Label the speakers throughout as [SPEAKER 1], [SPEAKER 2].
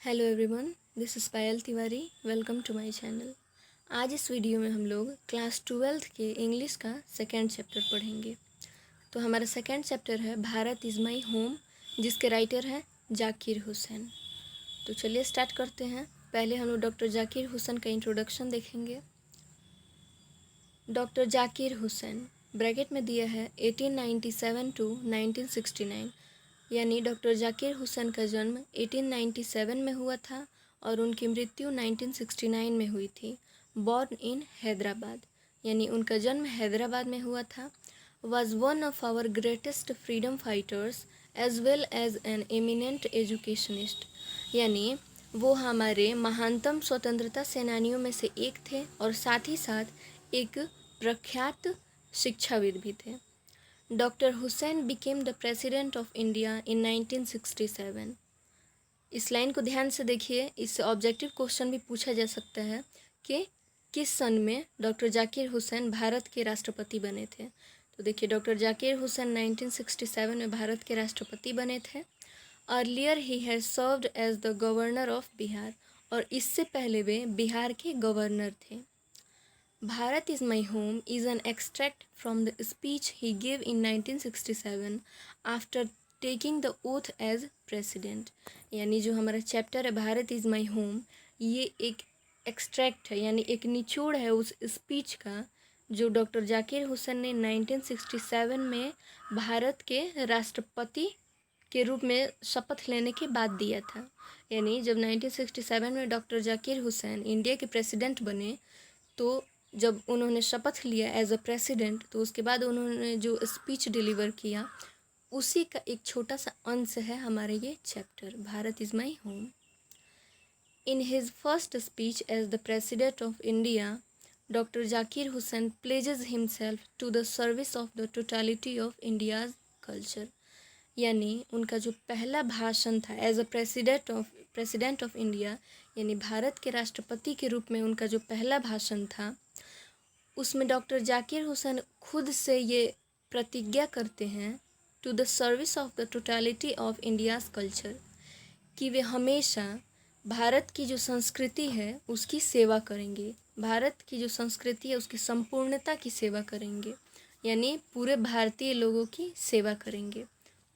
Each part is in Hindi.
[SPEAKER 1] Hello everyone, this is Payal Tiwari. Welcome to my channel. आज इस वीडियो में हम लोग क्लास 12th के इंग्लिश का सेकेंड चैप्टर पढ़ेंगे। तो हमारा सेकेंड चैप्टर है भारत इज़ माई होम, जिसके राइटर हैं जाकिर हुसैन। तो चलिए स्टार्ट करते हैं। पहले हम लोग डॉक्टर जाकिर हुसैन का इंट्रोडक्शन देखेंगे। डॉक्टर जाकिर हुसैन ब्रैकेट में दिया है 1897 टू 1969, यानी डॉक्टर जाकिर हुसैन का जन्म 1897 में हुआ था और उनकी मृत्यु 1969 में हुई थी। बॉर्न इन हैदराबाद, यानी उनका जन्म हैदराबाद में हुआ था। Was one of our greatest freedom fighters as well as an eminent educationist, यानी वो हमारे महानतम स्वतंत्रता सेनानियों में से एक थे और साथ ही साथ एक प्रख्यात शिक्षाविद भी थे। Doctor Hussain became the president of India in 1967। इस लाइन को ध्यान से देखिए, इससे ऑब्जेक्टिव क्वेश्चन भी पूछा जा सकता है कि किस सन में डॉक्टर जाकिर हुसैन भारत के राष्ट्रपति बने थे। तो देखिए, डॉक्टर जाकिर हुसैन 1967 में भारत के राष्ट्रपति बने थे। Earlier he has served as the governor of Bihar, और इससे पहले वे बिहार के गवर्नर थे। Bharat is my home is an extract from the speech he gave in 1967 after taking the oath as president। यानी जो हमारा चैप्टर है भारत इज़ माई होम, ये एक एक्सट्रैक्ट है, यानी एक निचोड़ है उस स्पीच का जो डॉक्टर जाकिर हुसैन ने 1967 में भारत के राष्ट्रपति के रूप में शपथ लेने के बाद दिया था। यानी जब 1967 में डॉक्टर जाकिर हुसैन इंडिया के प्रेसिडेंट बने, तो जब उन्होंने शपथ लिया एज अ प्रेसिडेंट, तो उसके बाद उन्होंने जो स्पीच डिलीवर किया, उसी का एक छोटा सा अंश है हमारे ये chapter Bharat is my home. In his first speech as the president of India, doctor Zakir Husain pledges himself to the service of the totality of India's culture. यानी उनका जो पहला भाषण था as a president of India, यानी भारत के राष्ट्रपति के रूप में उनका जो पहला भाषण था, उसमें डॉक्टर जाकिर हुसैन खुद से ये प्रतिज्ञा करते हैं to the service of the totality of India's culture, कि वे हमेशा भारत की जो संस्कृति है उसकी सेवा करेंगे, भारत की जो संस्कृति है उसकी संपूर्णता की सेवा करेंगे, यानी पूरे भारतीय लोगों की सेवा करेंगे।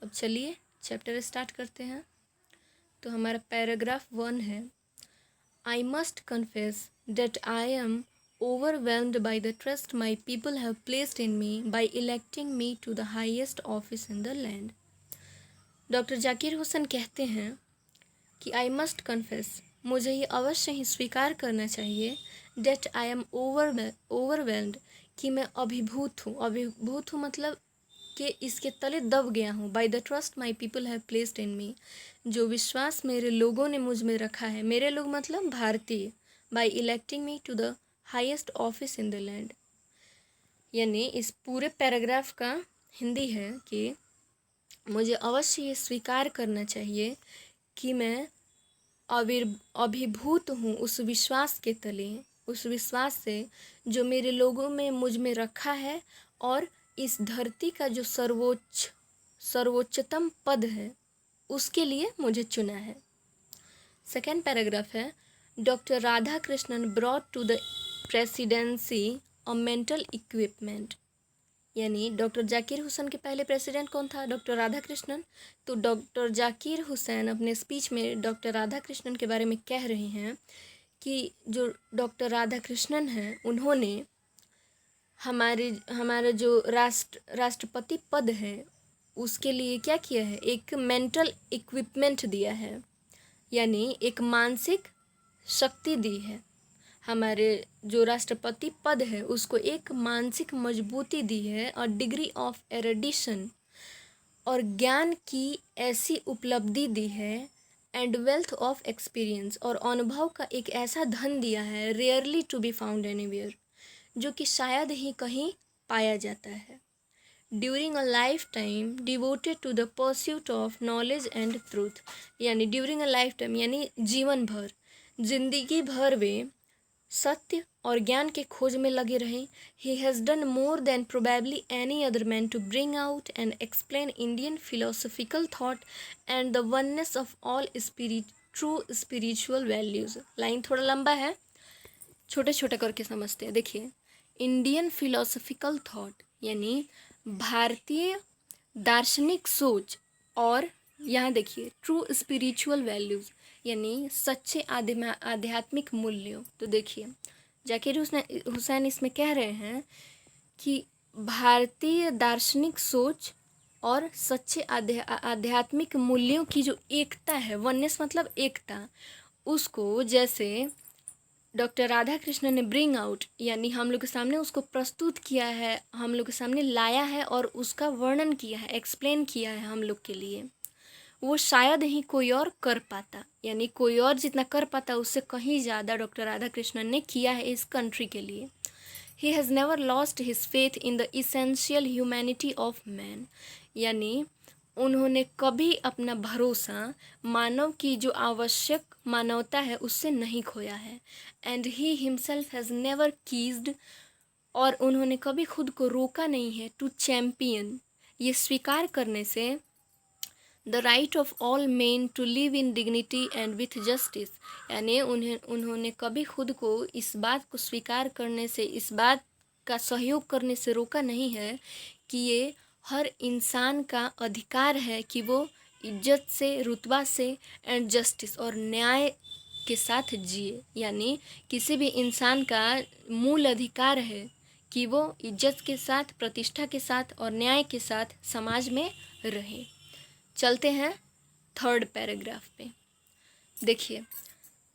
[SPEAKER 1] अब चलिए चैप्टर स्टार्ट करते हैं। तो हमारा पैराग्राफ 1 है, I must confess that I am overwhelmed by the trust my people have placed in me by electing me to the highest office in the land। Doctor Zakir Hussain कहते हैं कि आई मस्ट कन्फेस, मुझे ये अवश्य ही स्वीकार करना चाहिए, डेट आई एम ओवरवेल्म्ड, कि मैं अभिभूत हूँ मतलब कि इसके तले दब गया हूँ। By the trust my people have placed in me, जो विश्वास मेरे लोगों ने मुझ में रखा है, मेरे लोग मतलब भारतीय। By electing me to the highest office in the land, यानी इस पूरे पैराग्राफ का हिंदी है कि मुझे अवश्य ये स्वीकार करना चाहिए कि मैं अभिभूत हूँ उस विश्वास के तले, उस विश्वास से जो मेरे लोगों में मुझ में रखा है, और इस धरती का जो सर्वोच्चतम पद है उसके लिए मुझे चुना है। सेकेंड पैराग्राफ है, doctor Radhakrishnan brought to the presidency a mental equipment, यानी डॉक्टर जाकिर हुसैन के पहले प्रेसिडेंट कौन था? Doctor Radhakrishnan. तो डॉक्टर जाकिर हुसैन अपने स्पीच में डॉक्टर राधा कृष्णन के बारे में कह रहे हैं कि जो डॉक्टर राधा कृष्णन हैं, उन्होंने हमारा जो राष्ट्रपति पद है उसके लिए क्या किया है? एक मेंटल इक्विपमेंट दिया है, यानी एक मानसिक शक्ति दी है। हमारे जो राष्ट्रपति पद है उसको एक मानसिक मजबूती दी है, और डिग्री ऑफ एरुडिशन और ज्ञान की ऐसी उपलब्धि दी है, एंड वेल्थ ऑफ एक्सपीरियंस और अनुभव का एक ऐसा धन दिया है, rarely to be found anywhere, जो कि शायद ही कहीं पाया जाता है। During a lifetime devoted to the pursuit of knowledge and truth, यानी ड्यूरिंग अ लाइफ टाइम यानी जीवन भर, जिंदगी भर वे सत्य और ज्ञान के खोज में लगे रहे। He has done more than probably any other man to bring out and explain Indian philosophical thought and the oneness of all true spiritual values. Line थोड़ा लंबा है, छोटे छोटे करके समझते हैं। देखिए, इंडियन फिलोसफिकल थॉट यानी भारतीय दार्शनिक सोच, और यहाँ देखिए ट्रू स्पिरिचुअल वैल्यूज़ यानी सच्चे आध्यात्मिक मूल्यों। तो देखिए, जाकिर हुसैन इसमें कह रहे हैं कि भारतीय दार्शनिक सोच और सच्चे आध्यात्मिक मूल्यों की जो एकता है, वननेस मतलब एकता, उसको जैसे डॉक्टर राधा कृष्णन ने ब्रिंग आउट यानी हम लोग के सामने उसको प्रस्तुत किया है, हम लोग के सामने लाया है और उसका वर्णन किया है, एक्सप्लेन किया है हम लोग के लिए, वो शायद ही कोई और कर पाता। यानी कोई और जितना कर पाता उससे कहीं ज़्यादा डॉक्टर राधा कृष्णन ने किया है इस कंट्री के लिए। He has never lost his faith in the essential humanity of man, यानी उन्होंने कभी अपना भरोसा मानव की जो आवश्यक मानवता है उससे नहीं खोया है। And he himself has never ceased, और उन्होंने कभी खुद को रोका नहीं है, टू चैम्पियन, ये स्वीकार करने से, the right of all men to live in dignity and with justice, यानी उन्होंने कभी खुद को इस बात को स्वीकार करने से, इस बात का सहयोग करने से रोका नहीं है कि ये हर इंसान का अधिकार है कि वो इज्जत से, रुतबा से एंड जस्टिस और न्याय के साथ जिए। यानी किसी भी इंसान का मूल अधिकार है कि वो इज्जत के साथ, प्रतिष्ठा के साथ और न्याय के साथ समाज में रहे। चलते हैं थर्ड पैराग्राफ पे। देखिए,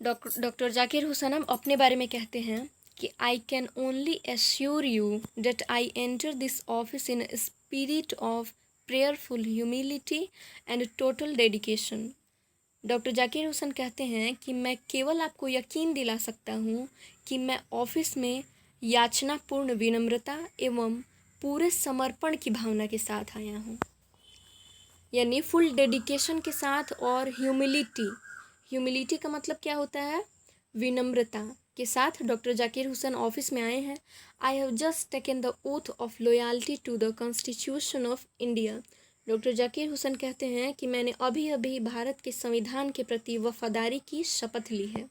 [SPEAKER 1] डॉक्टर जाकिर हुसैन अपने बारे में कहते हैं कि I can only assure you that I enter this office in spirit of prayerful humility and total dedication. Doctor Zakir Hussain कहते हैं कि मैं केवल आपको यकीन दिला सकता हूँ कि मैं ऑफिस में याचनापूर्ण विनम्रता एवं पूरे समर्पण की भावना के साथ आया हूँ, यानी फुल डेडिकेशन के साथ। और ह्यूमिलिटी का मतलब क्या होता है? विनम्रता के साथ डॉक्टर जाकिर हुसैन ऑफिस में आए हैं। I have just taken the oath of loyalty to the constitution of India. Doctor Zakir Hussain कहते हैं कि मैंने अभी अभी भारत के संविधान के प्रति वफादारी की शपथ ली है।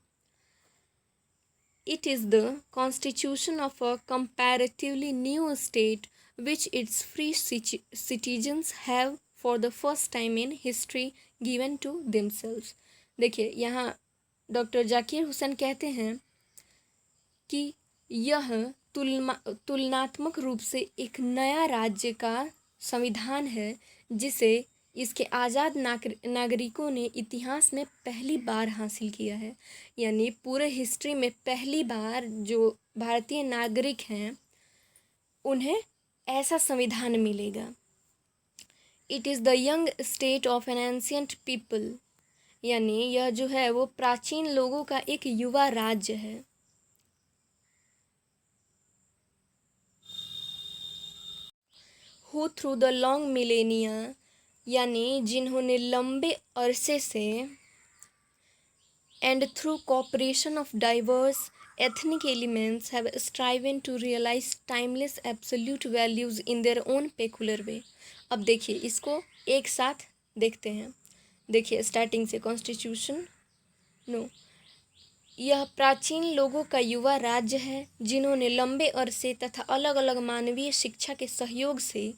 [SPEAKER 1] It is the constitution of a comparatively new state which its free citizens have for the first time in history given to themselves। देखिए, यहाँ डॉक्टर जाकिर हुसैन कहते हैं कि यह तुलनात्मक रूप से एक नया राज्य का संविधान है जिसे इसके आज़ाद नागरिकों ने इतिहास में पहली बार हासिल किया है। यानी पूरे हिस्ट्री में पहली बार जो भारतीय नागरिक हैं उन्हें ऐसा संविधान मिलेगा। It is the young state of an ancient people, यानी यह जो है वो प्राचीन लोगों का एक युवा राज्य है। Who through the long millennia, यानी जिन्होंने लंबे अरसे से, and through cooperation of diverse ethnic elements have striven to realize timeless absolute values in their own peculiar way। अब देखिए, इसको एक साथ देखते हैं। देखिए, स्टार्टिंग से कॉन्स्टिट्यूशन यह प्राचीन लोगों का युवा राज्य है जिन्होंने लंबे अरसे तथा अलग अलग मानवीय शिक्षा के सहयोग से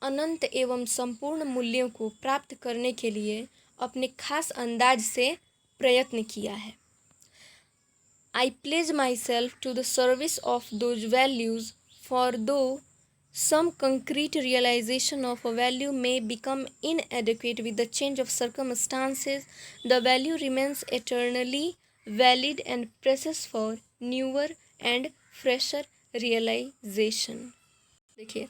[SPEAKER 1] अनंत एवं संपूर्ण मूल्यों को प्राप्त करने के लिए अपने खास अंदाज से प्रयत्न किया है। I pledge myself to the service of those values, for though some concrete realization of a value may become inadequate with the change of circumstances, the value remains eternally valid and precious for newer and fresher realization। देखिए,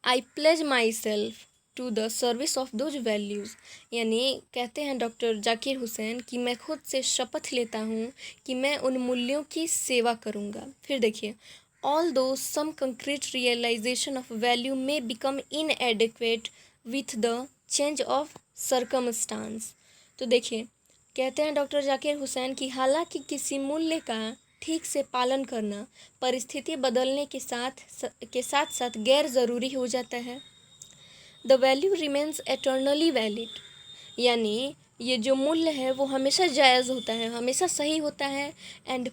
[SPEAKER 1] I pledge myself to the service of those values, यानी कहते हैं डॉक्टर जाकिर हुसैन कि मैं खुद से शपथ लेता हूँ कि मैं उन मूल्यों की सेवा करूँगा। फिर देखिए, ऑल दो सम कंक्रीट रियलाइजेशन ऑफ वैल्यू में become इनएडिक्वेट with the change of circumstance. तो देखिए, कहते हैं डॉक्टर जाकिर हुसैन कि हालांकि किसी मूल्य का ठीक से पालन करना परिस्थिति बदलने के साथ साथ गैर ज़रूरी हो जाता है। The value remains eternally valid, यानी ये जो मूल्य है वो हमेशा जायज़ होता है, हमेशा सही होता है। And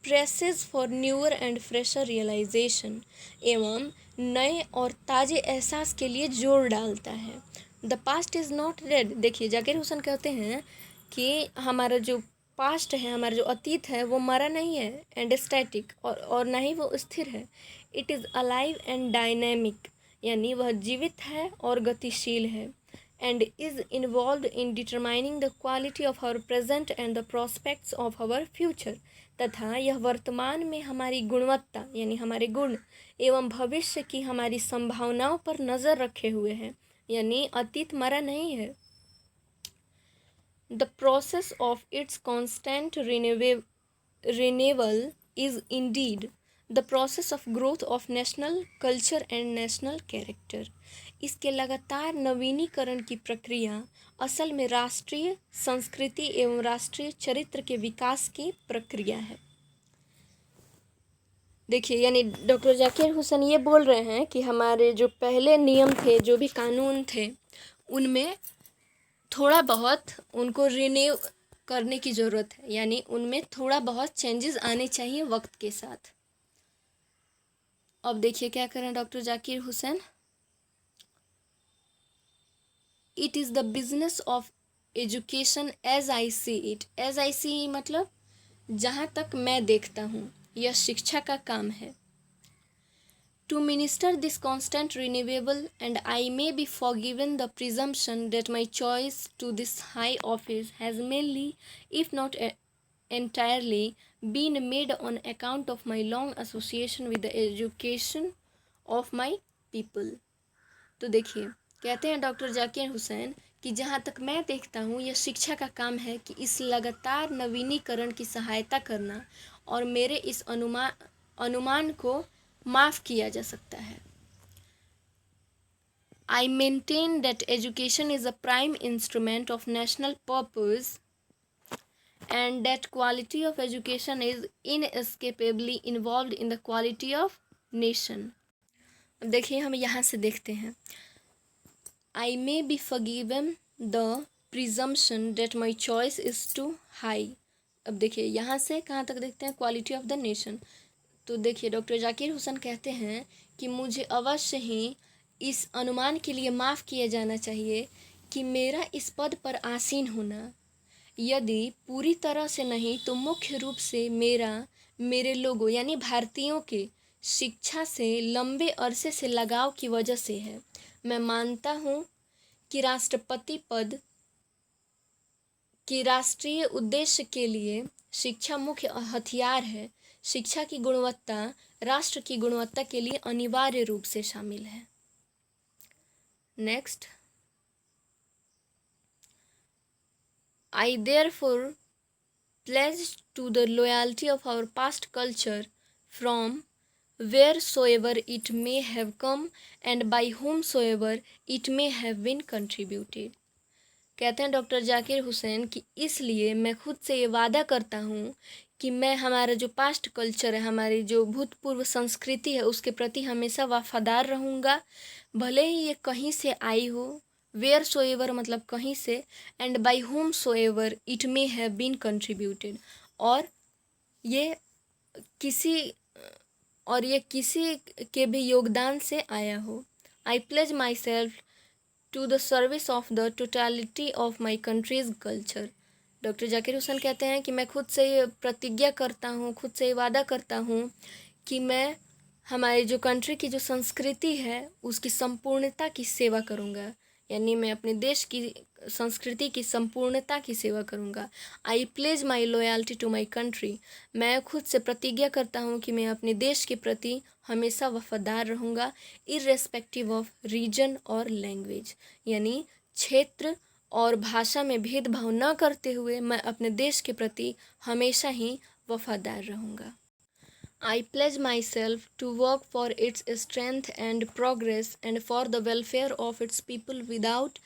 [SPEAKER 1] presses for newer and fresher realisation, एवं नए और ताज़े एहसास के लिए जोर डालता है। The past is not dead. देखिए जाकिर हुसैन कहते हैं कि हमारा जो पास्ट है, हमारा जो अतीत है, वो मरा नहीं है एंड स्टैटिक, और ना ही वो स्थिर है। It is alive and dynamic, यानी वह जीवित है और गतिशील है। And is involve in determining the quality of our present and the prospects of our future, तथा यह वर्तमान में हमारी गुणवत्ता यानी हमारे गुण एवं भविष्य की हमारी संभावनाओं पर नज़र रखे हुए है, यानी अतीत मरा नहीं है। The process of its constant renewal is indeed the process of growth of national culture and national character। इसके लगातार नवीनीकरण की प्रक्रिया असल में राष्ट्रीय संस्कृति एवं राष्ट्रीय चरित्र के विकास की प्रक्रिया है। देखिए यानी डॉक्टर जाकिर हुसैन ये बोल रहे हैं कि हमारे जो पहले नियम थे, जो भी कानून थे, उनमें थोड़ा बहुत उनको रिन्यू करने की ज़रूरत है, यानी उनमें थोड़ा बहुत चेंजेस आने चाहिए वक्त के साथ। अब देखिए क्या करें doctor Zakir Husain. It is the business of education as I see it. As I see मतलब जहाँ तक मैं देखता हूँ, यह शिक्षा का काम है। To minister this constant renewable, and I may be forgiven the presumption that my choice to this high office has mainly, if not entirely, been made on account of my long association with the education of my people। तो देखिए कहते हैं डॉक्टर जाकिर हुसैन कि जहाँ तक मैं देखता हूँ, यह शिक्षा का काम है कि इस लगातार नवीनीकरण की सहायता करना और मेरे इस अनुमान को माफ़ किया जा सकता है। I maintain that education is a prime instrument of national purpose and that quality of education is inescapably involved in the quality of nation। अब देखिए हम यहाँ से देखते हैं I may be forgiven the presumption that my choice is too high। अब देखिए यहाँ से कहाँ तक देखते हैं, क्वालिटी ऑफ द नेशन। तो देखिए डॉक्टर जाकिर हुसैन कहते हैं कि मुझे अवश्य ही इस अनुमान के लिए माफ़ किया जाना चाहिए कि मेरा इस पद पर आसीन होना, यदि पूरी तरह से नहीं तो मुख्य रूप से मेरे लोगों यानी भारतीयों के शिक्षा से लंबे अरसे से लगाव की वजह से है। मैं मानता हूँ कि राष्ट्रपति पद की राष्ट्रीय उद्देश्य के लिए शिक्षा मुख्य हथियार है। शिक्षा की गुणवत्ता राष्ट्र की गुणवत्ता के लिए अनिवार्य रूप से शामिल है। Next, I therefore pledge to the loyalty of our past culture from wheresoever it may have come and by whomsoever it may have been contributed। कहते हैं डॉक्टर जाकिर हुसैन कि इसलिए मैं खुद से ये वादा करता हूँ कि मैं हमारा जो पास्ट कल्चर है, हमारी जो भूतपूर्व संस्कृति है, उसके प्रति हमेशा वफादार रहूँगा, भले ही ये कहीं से आई हो। वेयर सो एवर मतलब कहीं से, and by whomsoever it may have been contributed, और ये किसी के भी योगदान से आया हो। I pledge myself to the service of the totality of my country's culture. Doctor Zakir Hussain कहते हैं कि मैं खुद से ये प्रतिज्ञा करता हूँ, खुद से ये वादा करता हूँ कि मैं हमारी जो कंट्री की जो संस्कृति है उसकी संपूर्णता की सेवा करूँगा, यानी मैं अपने देश की संस्कृति की संपूर्णता की सेवा करूँगा। I pledge my loyalty to my country, मैं खुद से प्रतिज्ञा करता हूँ कि मैं अपने देश के प्रति हमेशा वफादार रहूँगा, इर्रेस्पेक्टिव ऑफ रीजन और लैंग्वेज, यानी क्षेत्र और भाषा में भेदभाव न करते हुए मैं अपने देश के प्रति हमेशा ही वफादार रहूँगा। I pledge myself to work for its strength and progress and for the welfare of its people without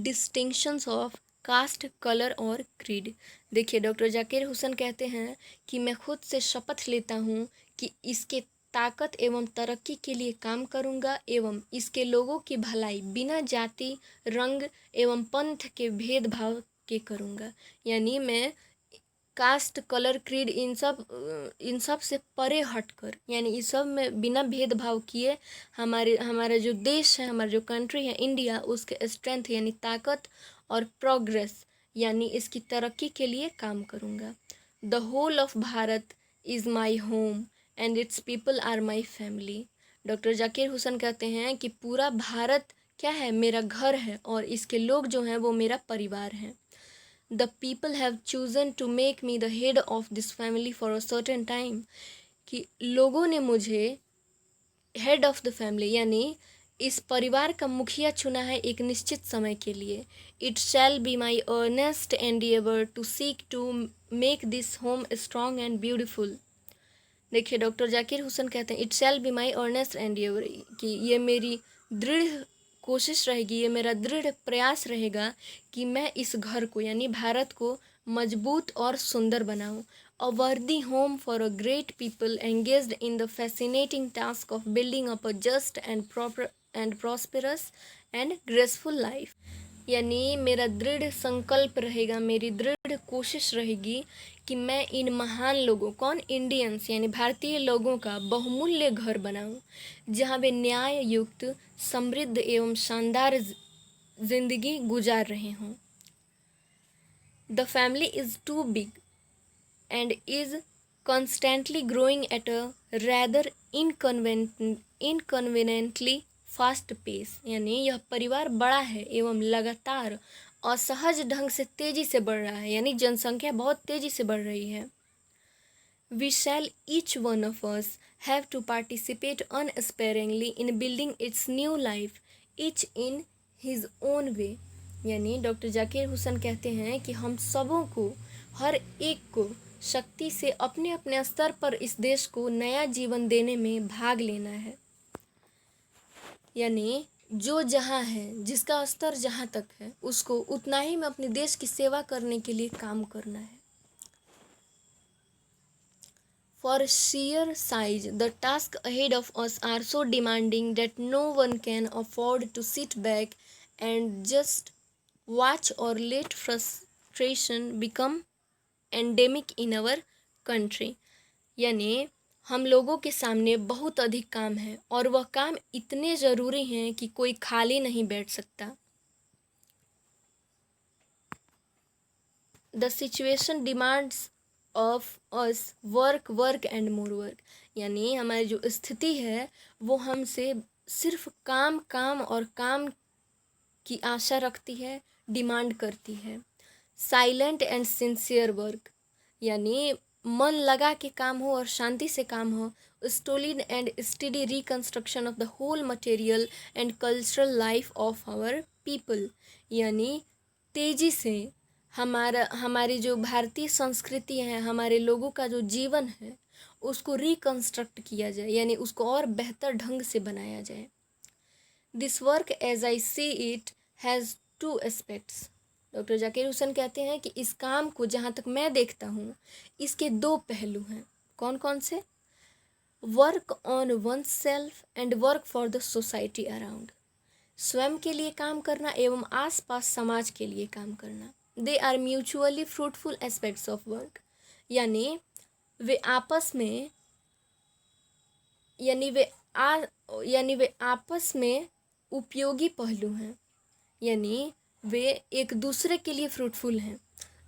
[SPEAKER 1] distinctions of caste, colour और क्रीड। देखिए डॉक्टर जाकिर हुसैन कहते हैं कि मैं खुद से शपथ लेता हूँ कि इसके ताकत एवं तरक्की के लिए काम करूँगा एवं इसके लोगों की भलाई बिना जाति, रंग एवं पंथ के भेदभाव के करूँगा। यानी मैं कास्ट, कलर, क्रीड इन सब से परे हटकर, यानी इस सब में बिना भेदभाव किए हमारा जो देश है, हमारा जो कंट्री है इंडिया, उसके स्ट्रेंथ यानी ताकत और प्रोग्रेस यानी इसकी तरक्की के लिए काम करूँगा। The whole of Bharat is my home and its people are my family. Doctor Zakir Hussain कहते हैं कि पूरा भारत क्या है, मेरा घर है और इसके लोग जो हैं वो मेरा परिवार हैं। The people have chosen to make me the head of this family for a certain time, कि लोगों ने मुझे head of the family यानी इस परिवार का मुखिया चुना है एक निश्चित समय के लिए। It shall be my earnest endeavor to seek to make this home strong and beautiful। देखिए डॉक्टर जाकिर हुसैन कहते हैं it shall be my earnest endeavour, कि ये मेरी दृढ़ कोशिश रहेगी, ये मेरा दृढ़ प्रयास रहेगा कि मैं इस घर को यानी भारत को मजबूत और सुंदर बनाऊं। अ वर्दी home for a great people engaged in the fascinating task of building up a just and proper and prosperous and graceful life. यानी मेरा दृढ़ संकल्प रहेगा, मेरी दृढ़ कोशिश रहेगी कि मैं इन महान लोगों, कौन, इंडियंस यानी भारतीय लोगों का बहुमूल्य घर बनाऊं, जहां वे न्याय युक्त, समृद्ध एवं शानदार जिंदगी गुजार रहे हों। The family is too big and is constantly growing at a rather inconveniently fast pace. यानी यह परिवार बड़ा है एवं लगातार असहज ढंग से तेजी से बढ़ रहा है, यानी जनसंख्या बहुत तेजी से बढ़ रही है। We shall each one of us have to participate unsparingly in building its new life, each in his own way। यानी डॉक्टर जाकिर हुसैन कहते हैं कि हम सबों को, हर एक को शक्ति से अपने अपने स्तर पर इस देश को नया जीवन देने में भाग लेना है। यानी जो जहाँ है, जिसका स्तर जहाँ तक है, उसको उतना ही में अपने देश की सेवा करने के लिए काम करना है। For sheer size, the tasks ahead of us are so demanding that no one can afford to sit back and just watch or let frustration become endemic in our country। यानी हम लोगों के सामने बहुत अधिक काम है और वह काम इतने ज़रूरी हैं कि कोई खाली नहीं बैठ सकता। The situation demands of us work work and more work. यानी हमारी जो स्थिति है वो हमसे सिर्फ काम काम और काम की आशा रखती है, डिमांड करती है। साइलेंट एंड सिंसियर वर्क, यानी मन लगा के काम हो और शांति से काम हो। Stolid and steady reconstruction of the whole material and cultural life of our people. यानी तेजी से हमारी जो भारतीय संस्कृति है, हमारे लोगों का जो जीवन है, उसको रिकंस्ट्रक्ट किया जाए, यानी उसको और बेहतर ढंग से बनाया जाए। This work as I see it has two aspects. Doctor Zakir Hussain कहते हैं कि इस काम को जहाँ तक मैं देखता हूँ, इसके दो पहलू हैं। कौन कौन से? Work on one self and work for the society around. स्वयं के लिए काम करना एवं आसपास समाज के लिए काम करना। They are mutually fruitful aspects of work. यानी वे आपस में उपयोगी पहलू हैं, यानी वे एक दूसरे के लिए फ्रूटफुल हैं।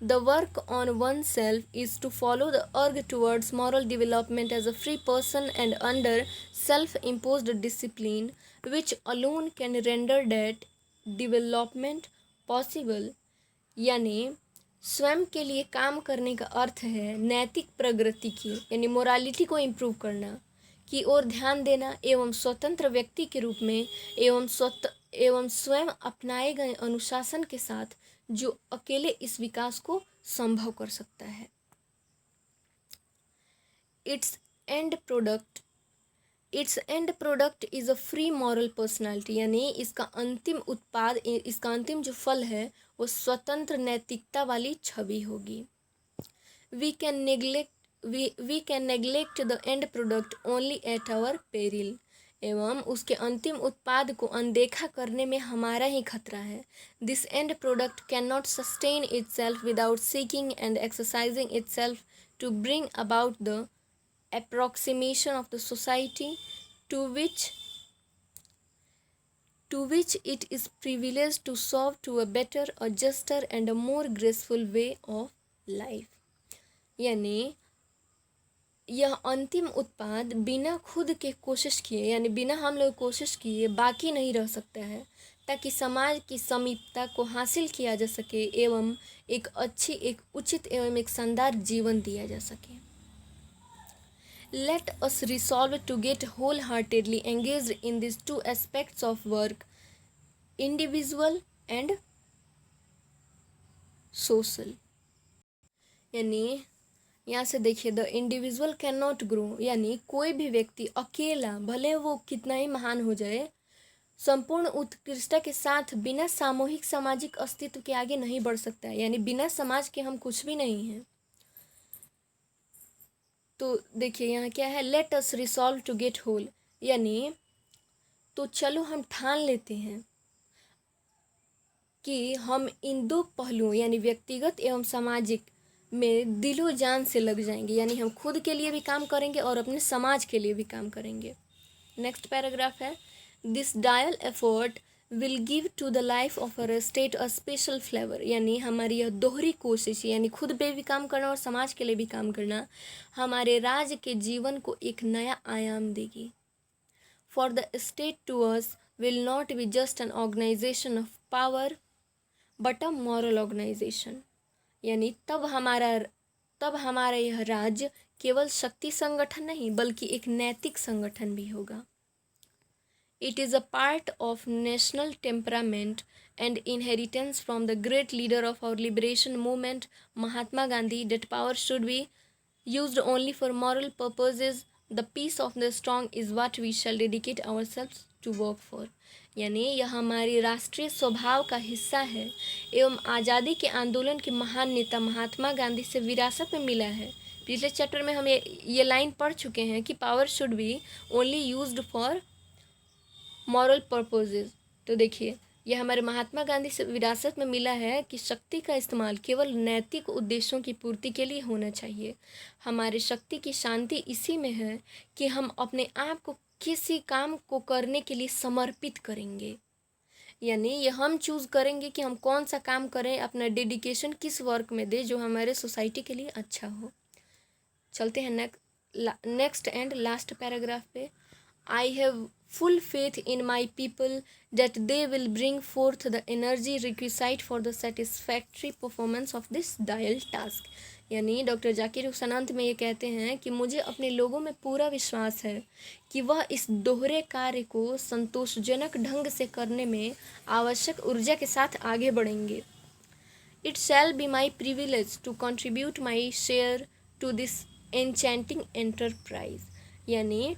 [SPEAKER 1] The work on oneself is to follow the urge towards moral development as a free person and under self imposed discipline which alone can render that development possible. यानी स्वयं के लिए काम करने का अर्थ है नैतिक प्रगति की, यानी मोरालिटी को इम्प्रूव करना की ओर ध्यान देना एवं स्वतंत्र व्यक्ति के रूप में एवं स्वयं अपनाए गए अनुशासन के साथ जो अकेले इस विकास को संभव कर सकता है। It's and product is a free moral personality. यानी इसका अंतिम जो फल है वो स्वतंत्र नैतिकता वाली छवि होगी। We can neglect the end product only at our peril. एवं उसके अंतिम उत्पाद को अनदेखा करने में हमारा ही खतरा है। This end product cannot sustain itself without seeking and exercising itself to bring about the approximation of the society to which it is privileged to serve to a better, a juster and a more graceful way of life। यानी यह अंतिम उत्पाद बिना खुद के कोशिश किए, यानी बिना हम लोग कोशिश किए बाकी नहीं रह सकता है, ताकि समाज की समीपता को हासिल किया जा सके एवं एक अच्छी, एक उचित एवं एक शानदार जीवन दिया जा सके। Let us resolve to get wholeheartedly engaged in these two aspects of work, individual and social। यानी यहाँ से देखिए, the individual can not grow, यानी कोई भी व्यक्ति अकेला भले वो कितना ही महान हो जाए, संपूर्ण उत्कृष्टता के साथ बिना सामूहिक सामाजिक अस्तित्व के आगे नहीं बढ़ सकता है। यानी बिना समाज के हम कुछ भी नहीं हैं। तो देखिए यहाँ क्या है, let us resolve to get whole, यानी तो चलो हम ठान लेते हैं कि हम इन दो पहलुओं यानी व्यक्तिगत एवं सामाजिक में दिलो जान से लग जाएंगे। यानी हम खुद के लिए भी काम करेंगे और अपने समाज के लिए भी काम करेंगे। नेक्स्ट पैराग्राफ है, this dual effort will give to the life of our state a special flavour. यानी हमारी यह दोहरी कोशिश, यानी खुद पे भी काम करना और समाज के लिए भी काम करना, हमारे राज्य के जीवन को एक नया आयाम देगी। For the state to us will not be just an organisation of power but a moral organisation. यानी तब हमारा यह राज्य केवल शक्ति संगठन नहीं बल्कि एक नैतिक संगठन भी होगा। It is a part of national temperament and inheritance from the great leader of our liberation movement, Mahatma Gandhi, that power should be used only for moral purposes. The peace of the strong is what we shall dedicate ourselves to work for। यानी यह हमारी राष्ट्रीय स्वभाव का हिस्सा है एवं आज़ादी के आंदोलन के महान नेता महात्मा गांधी से विरासत में मिला है। पिछले चैप्टर में हम ये लाइन पढ़ चुके हैं कि power should be only used for moral purposes. तो देखिए, यह हमारे महात्मा गांधी से विरासत में मिला है कि शक्ति का इस्तेमाल केवल नैतिक उद्देश्यों की पूर्ति के लिए होना चाहिए। हमारी शक्ति की शांति इसी में है कि हम अपने आप को किसी काम को करने के लिए समर्पित करेंगे। यानी यह हम चूज़ करेंगे कि हम कौन सा काम करें, अपना डेडिकेशन किस वर्क में दे जो हमारे सोसाइटी के लिए अच्छा हो। चलते हैं नेक्स्ट एंड लास्ट पैराग्राफ पे। I have full faith in my people that they will bring forth the energy requisite for the satisfactory performance of this dial task। यानी डॉक्टर जाकिर हुसैन अंत में ये कहते हैं कि मुझे अपने लोगों में पूरा विश्वास है कि वह इस दोहरे कार्य को संतोषजनक ढंग से करने में आवश्यक ऊर्जा के साथ आगे बढ़ेंगे। It shall be my privilege to contribute my share to this enchanting enterprise। यानी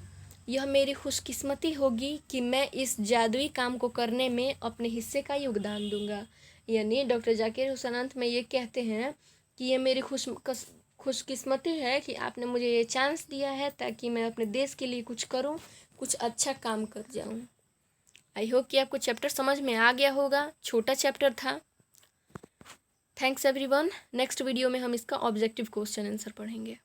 [SPEAKER 1] यह मेरी खुशकिस्मती होगी कि मैं इस जादुई काम को करने में अपने हिस्से का योगदान दूंगा। यानी डॉक्टर जाकिर हुसैन अंत में ये कहते हैं कि ये मेरी खुशकिस्मती है कि आपने मुझे ये चांस दिया है ताकि मैं अपने देश के लिए कुछ करूं, कुछ अच्छा काम कर जाऊं। आई होप कि आपको चैप्टर समझ में आ गया होगा। छोटा चैप्टर था। Thanks everyone. नेक्स्ट वीडियो में हम इसका ऑब्जेक्टिव क्वेश्चन आंसर पढ़ेंगे।